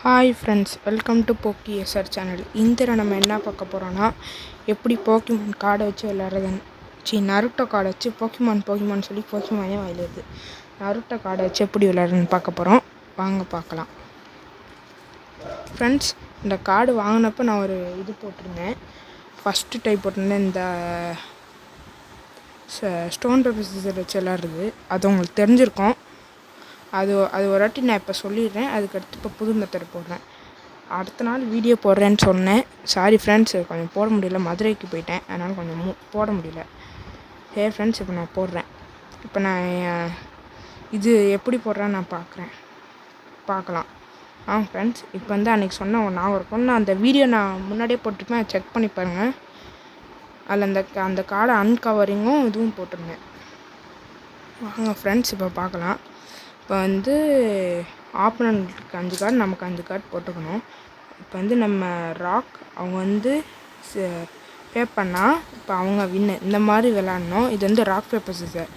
Hi friends, welcome to போக்கி SR channel. இந்த நம்ம என்ன பார்க்க போகிறோன்னா, எப்படி போக்கிமான் கார்டை வச்சு விளையாடுறதுன்னு நருட்டோ கார்டை வச்சு போக்கிமான் சொல்லி போக்கிமானே வாயிலுது. நருட்டோ கார்டை வச்சு எப்படி விளையாடுறதுன்னு பார்க்க போகிறோம். வாங்க பார்க்கலாம். ஃப்ரெண்ட்ஸ், இந்த கார்டு வாங்கினப்போ நான் ஒரு இது போட்டிருந்தேன். ஃபஸ்ட்டு டைப் போட்டிருந்தேன், இந்த ஸ்டோன் பேப்பர் சிசர் வச்சு விளையாடுறது. அது உங்களுக்கு தெரிஞ்சிருக்கும். அது ஒரு வாட்டி நான் இப்போ சொல்லிடுறேன். அதுக்கடுத்து இப்போ புது மெத்தட் போடுறேன். அடுத்த நாள் வீடியோ போடுறேன்னு சொன்னேன். சாரி ஃப்ரெண்ட்ஸ், கொஞ்சம் போட முடியல, மதுரைக்கு போயிட்டேன், அதனால் கொஞ்சம் போட முடியல. ஃப்ரெண்ட்ஸ், இப்போ நான் போடுறேன். இப்போ நான் இது எப்படி போடுறேன்னு நான் பார்க்கலாம். ஃப்ரெண்ட்ஸ், இப்போ வந்து அன்றைக்கி சொன்ன ஒரு ஞாபகம் இருக்கும். நான் அந்த வீடியோ நான் முன்னாடியே போட்டிருப்பேன், செக் பண்ணி பாருங்கள். அதில் அந்த கார்டை அன்கவரிங்கும் இதுவும் போட்டிருந்தேன். வாங்க ஃப்ரெண்ட்ஸ், இப்போ பார்க்கலாம். இப்போ வந்து ஆப்பனண்ட்டுக்கு 5 கார்டு, நமக்கு 5 கார்டு போட்டுக்கணும். இப்போ வந்து நம்ம ராக் அவங்க வந்து பே பண்ணால் இப்போ அவங்க வின்னு, இந்த மாதிரி விளாட்ணும். இது வந்து ராக் பேப்பர் சிசர்.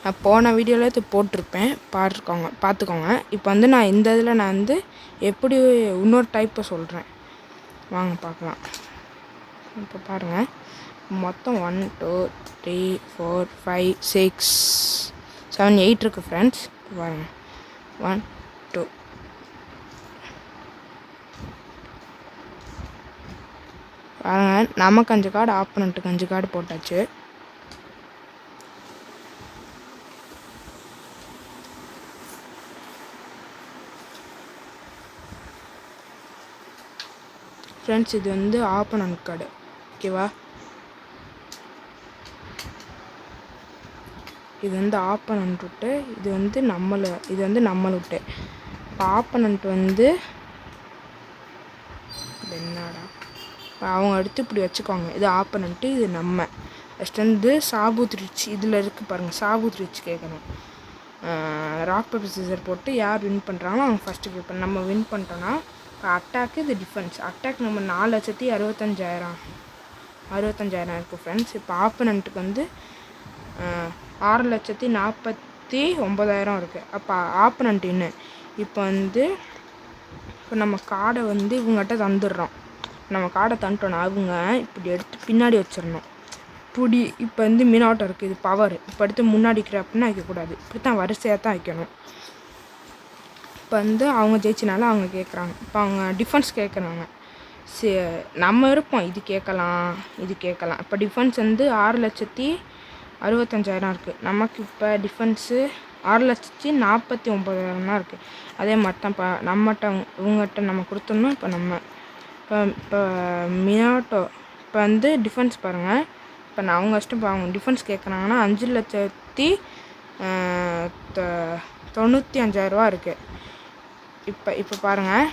நான் போன வீடியோவில் இது போட்டிருப்பேன், பார்த்துக்கோங்க. இப்போ வந்து நான் இந்த இதில் நான் வந்து எப்படி இன்னொரு டைப்பை சொல்கிறேன். வாங்க பார்க்கலாம். இப்போ பாருங்கள், மொத்தம் 1 2 3 4 5 6 7 8 இருக்குது ஃப்ரெண்ட்ஸ். பாருங்க, 1 2 பாருங்க, நமக்கு 5 கார்டு, ஆப்பனண்ட்டுக்கு 5 கார்டு போட்டாச்சு. ஃப்ரெண்ட்ஸ், இது வந்து ஆப்பனண்ட் கார்டு, ஓகேவா? இது வந்து ஆப்பனண்ட் விட்டு, இது வந்து நம்மளை விட்டு. இப்போ ஆப்பனண்ட் வந்து என்னடா அவங்க எடுத்து இப்படி வச்சுக்கோங்க. இது ஆப்பனண்ட்டு, இது நம்ம. ஃபஸ்ட் வந்து சாபூத் ரிச் இதில் இருக்குது பாருங்கள். சாபூத் ரிச் கேட்கணும். ராக் பேப்பர் சிசர் போட்டு யார் வின் பண்ணுறாங்களோ அவங்க ஃபஸ்ட்டு கேட்பேன். நம்ம வின் பண்ணிட்டோன்னா இப்போ அட்டாக்கு, இது டிஃபென்ஸ். அட்டாக் நம்ம 4,65,000 இருக்குது ஃப்ரெண்ட்ஸ். இப்போ ஆப்பனண்ட்டுக்கு வந்து 6,49,000 இருக்குது. அப்போ ஆப்பனண்ட் இன்னும் இப்போ நம்ம கார்டை வந்து இவங்ககிட்ட தந்துடுறோம். நம்ம கார்டை தந்துட்டோன்னா அவங்க இப்படி எடுத்து பின்னாடி வச்சிடணும். இப்போ வந்து மினாட்டோ இருக்குது, இது பவர். இப்போ எடுத்து முன்னாடி வைக்கிற அப்படின்னா வைக்கக்கூடாது, இப்படி தான் வரிசையாக தான் வைக்கணும். இப்போ வந்து அவங்க ஜெயிச்சனால அவங்க கேட்குறாங்க. இப்போ அவங்க டிஃபென்ஸ் கேட்குறாங்க. நம்ம இருப்போம், இது கேட்கலாம். இப்போ டிஃபென்ஸ் வந்து 6,65,000 இருக்குது. நமக்கு இப்போ டிஃபென்ஸு 6,49,000 தான் இருக்குது. அதே மாதிரி தான் இப்போ இவங்ககிட்ட நம்ம கொடுத்துடணும். இப்போ மினாட்டோ இப்போ வந்து டிஃபென்ஸ் பாருங்கள். இப்போ நான் அவங்க இஷ்டம். இப்போ அவங்க டிஃபென்ஸ் கேட்குறாங்கன்னா 5,95,000 இருக்குது. இப்போ பாருங்கள்,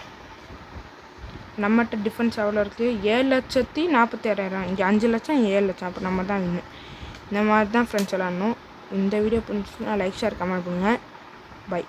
நம்மகிட்ட டிஃபென்ஸ் எவ்வளோ இருக்குது? 7,46,000. இங்கே 5 லட்சம், 7 லட்சம். அப்போ நம்ம தான் வின்னு. இந்த மாதிரி தான் ஃப்ரெண்ட்ஸ் விளாட்ணும். இந்த வீடியோ பிடிச்சிச்சுன்னா லைக், ஷேர், கமெண்ட் பண்ணுங்கள். பை.